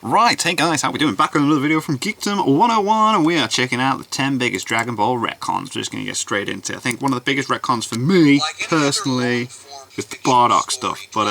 Right, hey guys, how we doing? Back on another video from Geekdom 101, and we are checking out the 10 biggest Dragon Ball retcons. We're just going to get straight into it. I think one of the biggest retcons for me, personally, is the Bardock stuff, but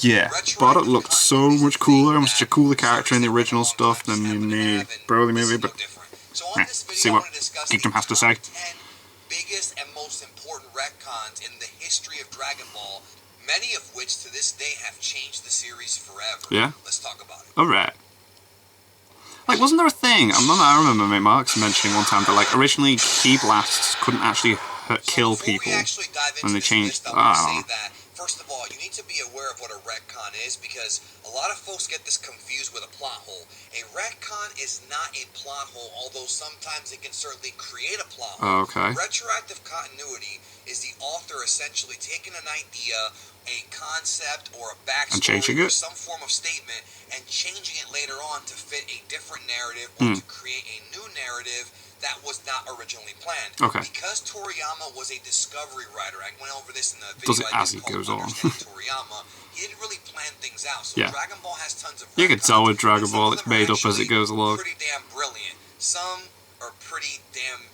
yeah, Bardock looked so much cooler, and was such a cooler character in the original stuff than in the Broly movie, but see what Geekdom has to say. Biggest and most important retcons in the history of Dragon Ball, many of which to this day have changed the series forever. Yeah. Let's talk about it. Alright. Like, wasn't there a thing? I remember my Marks mentioning one time that, like, originally Ki blasts couldn't actually kill people when they changed. First of all, you need to be aware of what a retcon is, because a lot of folks get this confused with a plot hole. A retcon is not a plot hole, although sometimes it can certainly create a plot hole. Okay. Retroactive continuity is the author essentially taking an idea, a concept, or a backstory, or some form of statement, and changing it later on to fit a different narrative, or to create a new narrative that was not originally planned. Okay. Because Toriyama was a discovery writer, I went over this in the video. Does it as he goes on. Toriyama, he didn't really plan things out. So yeah. Dragon Ball has tons of retcons. You can tell with Dragon Ball it's made up as it goes along. Pretty damn brilliant. Some are pretty damn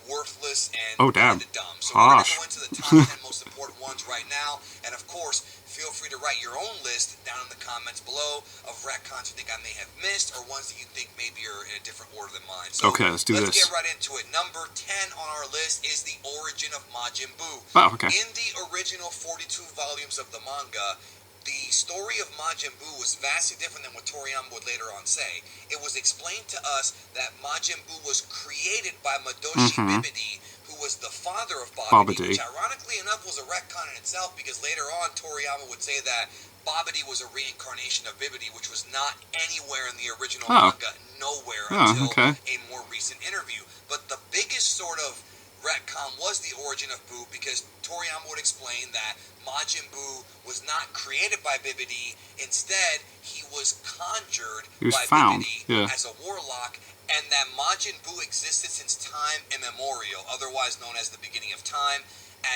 worthless and damn. Dumb. So we're going to go into the top 10 most important ones right now, and of course, feel free to write your own list down in the comments below of retcons you think I may have missed, or ones that you think maybe are in a different order than mine. So okay, let's get right into it. Number 10 on our list is the origin of Majin Buu. Oh, okay. In the original 42 volumes of the manga, the story of Majin Buu was vastly different than what Toriyama would later on say. It was explained to us that Majin Buu was created by Madoshi Bibidi, who was the father of Babidi, which ironically enough was a retcon in itself, because later on Toriyama would say that Babidi was a reincarnation of Bibidi, which was not anywhere in the original manga, nowhere until a more recent interview. But the biggest sort of retcon was the origin of Buu, because Toriyama would explain that Majin Buu was not created by Bibidi. Instead, he was conjured by Bibidi as a warlock, and that Majin Buu existed since time immemorial, otherwise known as the beginning of time,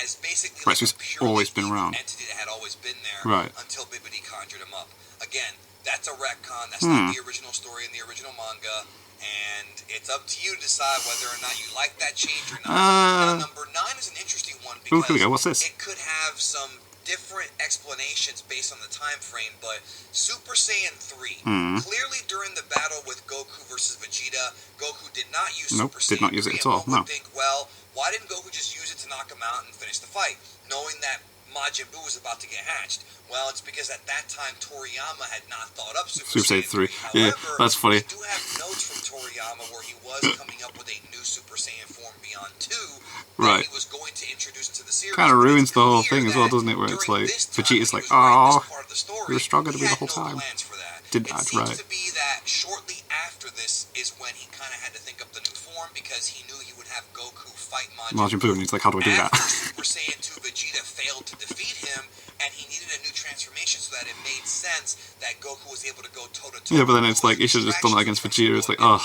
as basically like a purely evil entity that had always been there until Bibidi conjured him up. Again, that's a retcon. That's not the original story in the original manga, and it's up to you to decide whether or not you like that change or not. Now, number 9 is an interesting one, because it could have some different explanations based on the time frame, but Super Saiyan 3, clearly during the battle with Goku versus Vegeta, Goku did not use Super Saiyan 3. Did not use it at all, no. Think, well, why didn't Goku just use it to knock him out and finish the fight, knowing that Majin Buu was about to get hatched? Well, it's because at that time Toriyama had not thought up Super Saiyan 3. Yeah, that's funny. We do have notes from Toriyama where he was coming up with a new Super Saiyan form beyond 2 that he was going to introduce into the series. Kind of ruins the whole thing as well, doesn't it? Where it's like Vegeta's like, "Oh, you were stronger than me the whole time." Didn't act right. It seems to be that shortly after this is when he kind of had to think up the new form, because he knew he would have Goku fight Majin Buu. And he's like, "How do I do that?" Super Saiyan 2 Vegeta failed to defeat him, and he needed a new transformation so that it made sense that Goku was able to go toe-to-toe. Yeah, but then it's like, he should have just done that against Vegeta. It's like, oh,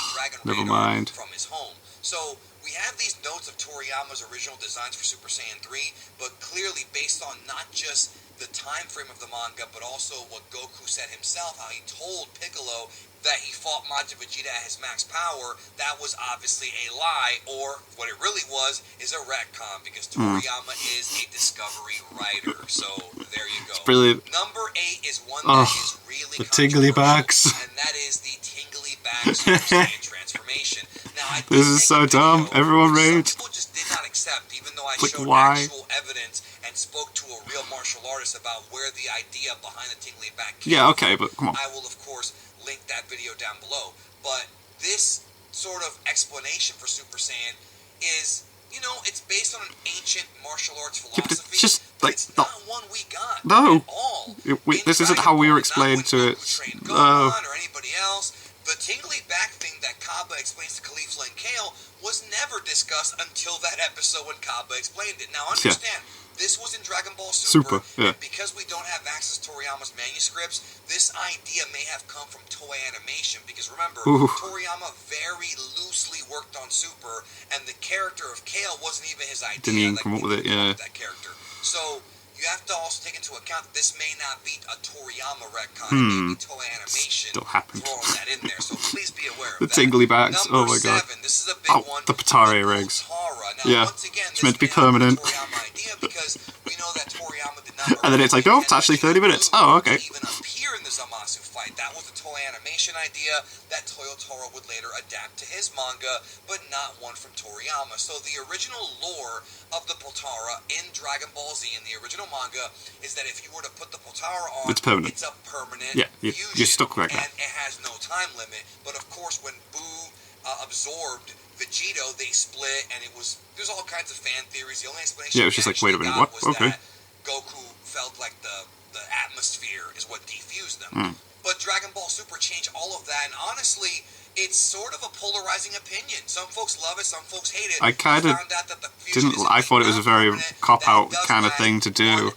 never mind. From his home. So we have these notes of Toriyama's original designs for Super Saiyan 3, but clearly based on not just the time frame of the manga, but also what Goku said himself, how he told Piccolo that he fought Majin Vegeta at his max power. That was obviously a lie, or what it really was is a retcon, because Toriyama is a discovery writer. So there you go. It's brilliant. Number 8 is one that is really the tingly backs, and that is the tingly back Super Saiyan transformation. Now, this is so dumb. Everyone raged. People just did not accept, even though I like, showed why? Actual evidence and spoke to a real martial artist about where the idea behind the tingly back came from. But come on. I will, of course, link that video down below. But this sort of explanation for Super Saiyan is, you know, it's based on an ancient martial arts philosophy. It's just like, it's not one we got at all. This isn't how we were explained to it. Or anybody else. The tingly back thing that Kaba explains to Caulifla and Kale was never discussed until that episode when Kaba explained it. Now understand, this was in Dragon Ball Super, and because we don't have access to Toriyama's manuscripts, this idea may have come from Toei Animation, because remember, Toriyama very loosely worked on Super, and the character of Kale wasn't even his idea. Didn't even come up with it, that character. So you have to also take into account that this may not be a Toriyama retcon. It may be Toei Animation Still happened. throwing that in there. So please be aware of The that. tingly backs. Oh my god. 7, this is a big one. The Potara rigs. Now, Yeah. once again, It's meant to be permanent. Toriyama idea because we know that Toriyama did not And then it's like, nope, it's actually 30 minutes. Oh, okay. even appear in the Zamasu fight. That was a Toei Animation idea that Toyotaro would later adapt to his manga, but not one from Toriyama. So the original lore of the Potara in Dragon Ball Z in the original manga is that if you were to put the Potara on, it's permanent. It's a permanent fusion, you're stuck like that. and it has no time limit. But of course, when Buu absorbed Vegito, they split, and there's all kinds of fan theories. The only explanation it was just like, wait a minute, what? Okay. Goku felt like the atmosphere is what defused them. But Dragon Ball Super changed all of that, and honestly, it's sort of a polarizing opinion. Some folks love it, some folks hate it. I kind of didn't. I thought it was a very cop-out kind of thing to do.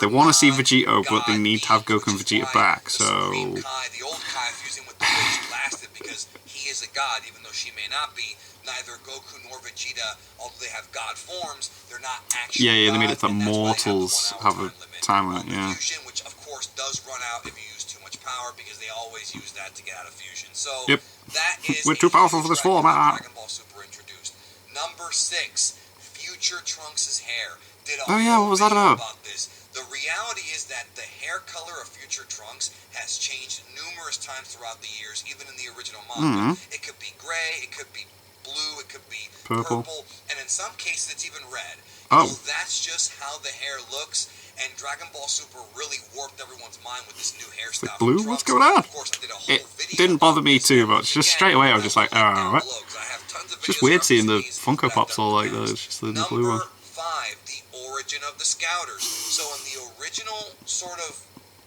They want to see Vegito, but they need to have Goku and Vegeta back, so... The old Kai fusing with the witch blasted because he is a god, even though she may not be. Neither Goku nor Vegeta, although they have god forms, they're not actually they made it that gods, mortals have a time limit, yeah. Fusion, which of course does run out if you use too much power, because they always use that to get out of fusion. So that is we're too powerful for this form. Dragon Ball Super introduced. Number 6, Future Trunks' hair. What was that about? This. The reality is that the hair color of Future Trunks has changed numerous times throughout the years, even in the original manga. It could be gray, it could be blue, it could be purple, and in some cases it's even red. So that's just how the hair looks, and Dragon Ball Super really warped everyone's mind with this new hairstyle. Like blue? What's going on? Of course, I did a whole video didn't bother me too much. Just straight away I was just like, oh, what? It's just weird seeing the Funko Pops all like that. It's just the blue one. Number 5, the origin of the Scouters. So in the original sort of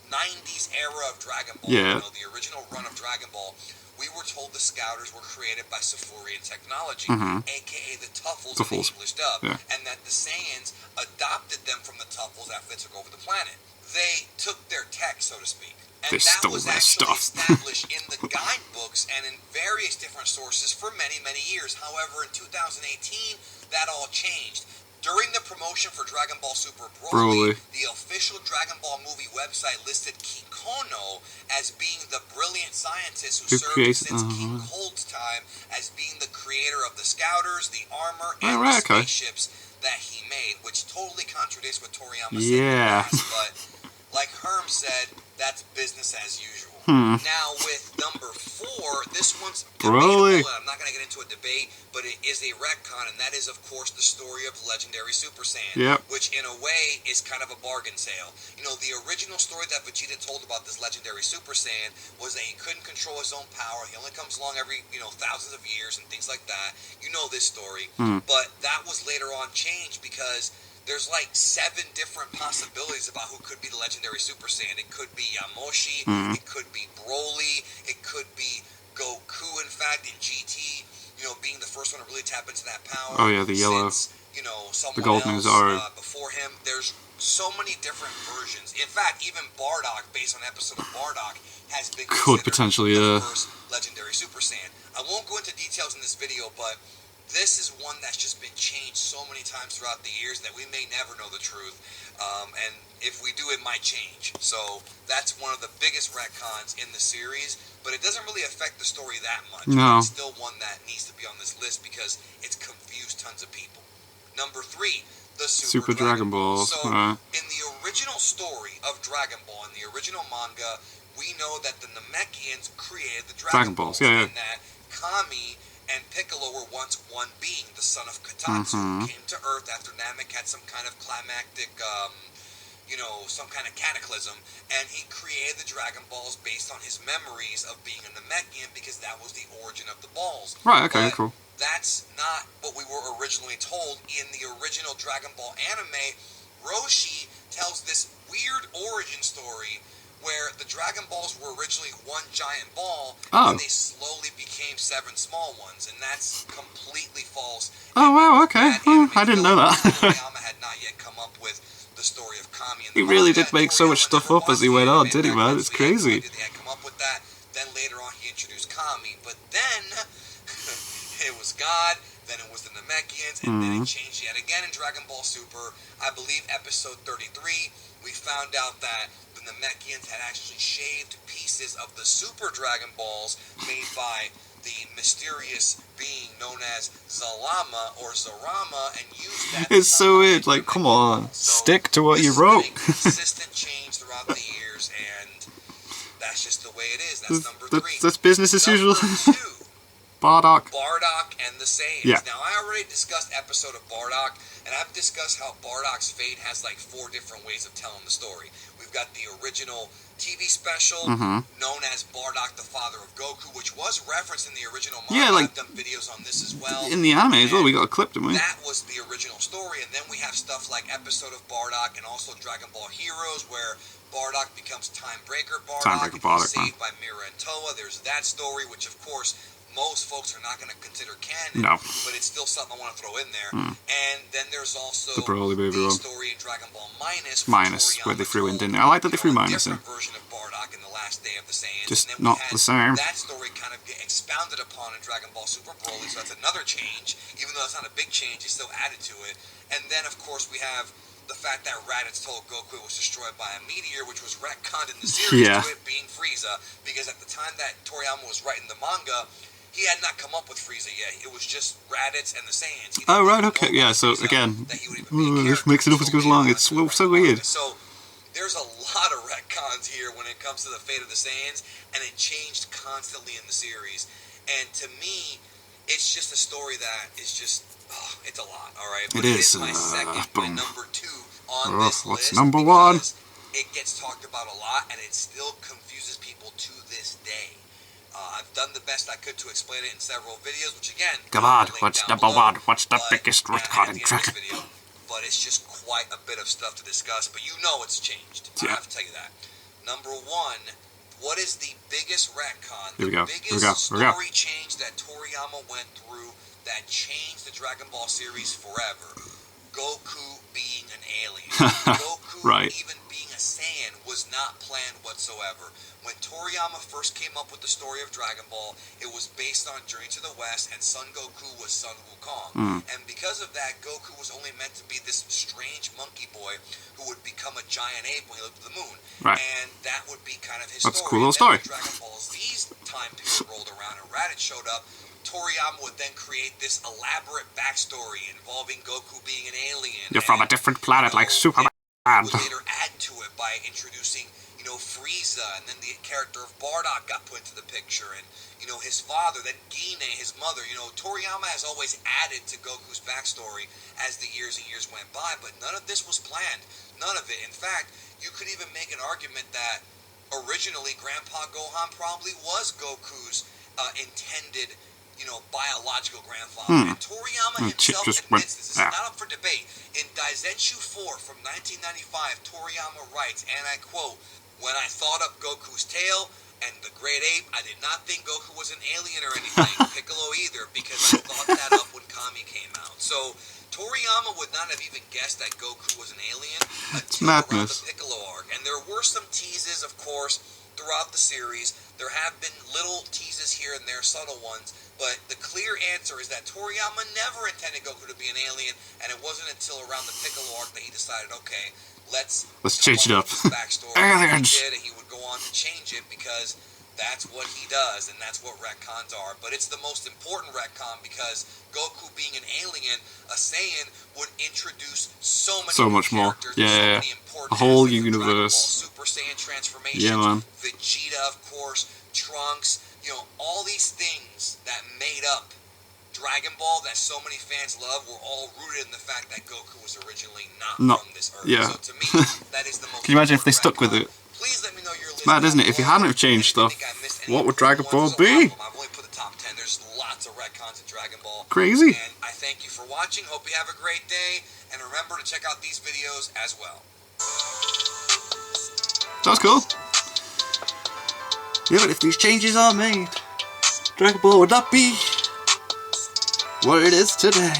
90s era of Dragon Ball, the original run of Dragon Ball, we were told the Scouters were created by Sifurian technology, aka the Tuffles in the English dub, and that the Saiyans adopted them from the Tuffles after they took over the planet. They took their tech, so to speak. And that was actually established in the guidebooks and in various different sources for many, many years. However, in 2018, that all changed. During the promotion for Dragon Ball Super Broly, the official Dragon Ball movie website listed Kikono as being the brilliant scientist who served since King Cold's time as being the creator of the Scouters, the armor, and the spaceships that he made, which totally contradicts what Toriyama said in the past, but like Herm said, that's business as usual. Now with number 4, this one's debatable, and I'm not going to get into a debate, but it is a retcon, and that is of course the story of the legendary Super Saiyan, which in a way is kind of a bargain sale. You know, the original story that Vegeta told about this legendary Super Saiyan was that he couldn't control his own power, he only comes along every, thousands of years and things like that. You know this story, but that was later on changed because there's like 7 different possibilities about who could be the legendary Super Saiyan. It could be Yamoshi, it could be Broly, it could be Goku, in fact, in GT, being the first one to really tap into that power. Oh yeah, the yellow. Since, someone the golden else, Zoro. Before him. There's so many different versions. In fact, even Bardock, based on an episode of Bardock, has been considered potentially the first legendary Super Saiyan. I won't go into details in this video, but this is one that's just been changed so many times throughout the years that we may never know the truth. And if we do, it might change. So that's one of the biggest retcons in the series, but it doesn't really affect the story that much. No. It's still one that needs to be on this list because it's confused tons of people. Number 3, the Super Dragon Ball. So in the original story of Dragon Ball, in the original manga, we know that the Namekians created the Dragon Balls. And that Kami and Piccolo were once one being, the son of Katatsu, who came to Earth after Namek had some kind of climactic, some kind of cataclysm, and he created the Dragon Balls based on his memories of being a Namekian because that was the origin of the balls. Right, okay, cool. That's not what we were originally told. In the original Dragon Ball anime, Roshi tells this weird origin story where the Dragon Balls were originally one giant ball, and they slowly became 7 small ones, and that's completely false. Oh, wow, okay. I didn't know that. Toriyama had not yet come up with the story of Kami. He really did make so much stuff up as he went on, did he, man? It's crazy. They had come up with that. Then later on he introduced Kami, but then it was God, then it was the Namekians, and then it changed yet again in Dragon Ball Super. I believe episode 33, we found out that the Namekians had actually shaved pieces of the Super Dragon Balls made by the mysterious being known as Zalama or Zarama, and used that. It's so weird. Like, come on, stick to what you wrote. Consistent change throughout the years, and that's just the way it is. That's number 3. That's business as usual. Number 2. Bardock. Bardock and the Saiyans. Yeah. Now, I already discussed episode of Bardock, and I've discussed how Bardock's fate has like 4 different ways of telling the story. We've got the original TV special known as Bardock, the Father of Goku, which was referenced in the original manga. Yeah, like, I've done videos on this as well. In the anime as well, we got a clip, didn't we? That was the original story, and then we have stuff like episode of Bardock and also Dragon Ball Heroes, where Bardock becomes Time Breaker Bardock, and he's saved by Mira and Toa. There's that story, which of course most folks are not going to consider canon, but it's still something I want to throw in there. And then there's also the Broly Baby the one. story in Dragon Ball Minus, where they threw in, didn't they? I like that they threw Minus in. Version of Bardock in the last day of the Saiyans. Just and then not the same. That story kind of get expounded upon in Dragon Ball Super Broly, so that's another change. Even though it's not a big change, it's still added to it. And then, of course, we have the fact that Raditz told Goku it was destroyed by a meteor, which was retconned in the series to it being Frieza, because at the time that Toriyama was writing the manga, he had not come up with Frieza yet. It was just Raditz and the Saiyans. Oh, right, okay, yeah, so again, this makes it up as it goes along. It's so weird. So, there's a lot of retcons here when it comes to the fate of the Saiyans, and it changed constantly in the series. And to me, it's just a story that is just, it's a lot, alright? But it is my my number 2 on this list. What's number 1? It gets talked about a lot, and it still confuses people to this day. I've done the best I could to explain it in several videos, which again, come on, what's number 1? What's the biggest retcon in Dragon? But it's just quite a bit of stuff to discuss, but you know it's changed. I have to tell you that. Number 1, what is the biggest retcon? Here we go. Biggest story change that Toriyama went through that changed the Dragon Ball series forever. Goku being an alien. Goku even being a Saiyan was not planned whatsoever. When Toriyama first came up with the story of Dragon Ball, it was based on Journey to the West, and Son Goku was Sun Wukong. And because of that, Goku was only meant to be this strange monkey boy who would become a giant ape when he lived to the moon. And that would be kind of his story. That's a cool little story. When Dragon Ball Z's time period rolled around and Raditz showed up, Toriyama would then create this elaborate backstory involving Goku being an alien. You're from a different planet like Superman. Would later add to it by introducing, Frieza, and then the character of Bardock got put into the picture, and, his father, then Gine, his mother. Toriyama has always added to Goku's backstory as the years and years went by, but none of this was planned. None of it. In fact, you could even make an argument that originally Grandpa Gohan probably was Goku's intended biological grandfather. And Toriyama himself admits this. This is not up for debate. In Daizenshu 4 from 1995, Toriyama writes, and I quote, "When I thought up Goku's tail and the Great Ape, I did not think Goku was an alien or anything, Piccolo either, because I thought that up when Kami came out." So Toriyama would not have even guessed that Goku was an alien until around the Piccolo arc. And there were some teases, of course, throughout the series. There have been little teases here and there, subtle ones, but the clear answer is that Toriyama never intended Goku to be an alien, and it wasn't until around the Piccolo arc that he decided, okay, let's change it up. Backstory. And he did, and he would go on to change it because that's what he does, and that's what retcons are. But it's the most important retcon because Goku being an alien, a Saiyan, would introduce so much more. Yeah, a whole universe. Super Saiyan transformation. Yeah, man. Vegeta, of course, Trunks. All these things that made up Dragon Ball that so many fans love were all rooted in the fact that Goku was originally not from this Earth. Yeah. So to me, that is the most. Can you imagine if they stuck with it? Please let me know your list. It's mad, isn't it? If you hadn't have changed stuff, what would Dragon Ball be? I've only put the top 10. There's lots of retcons in Dragon Ball. Crazy. And I thank you for watching. Hope you have a great day. And remember to check out these videos as well. That's cool. Yeah, but if these changes are made, Dragon Ball would not be what it is today.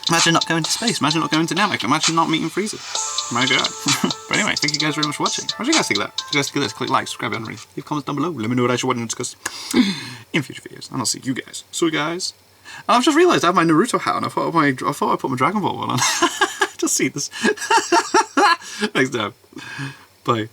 Imagine not going to space. Imagine not going to Namek. Imagine not meeting Frieza. My god. But anyway, thank you guys very much for watching. What do you guys think of that? If you guys think of this, click like, subscribe, and leave comments down below. Let me know what I should want to discuss in future videos. And I'll see you guys. So guys, And I've just realised I have my Naruto hat on. I thought I put my Dragon Ball one on. Just see this. Next time. Bye.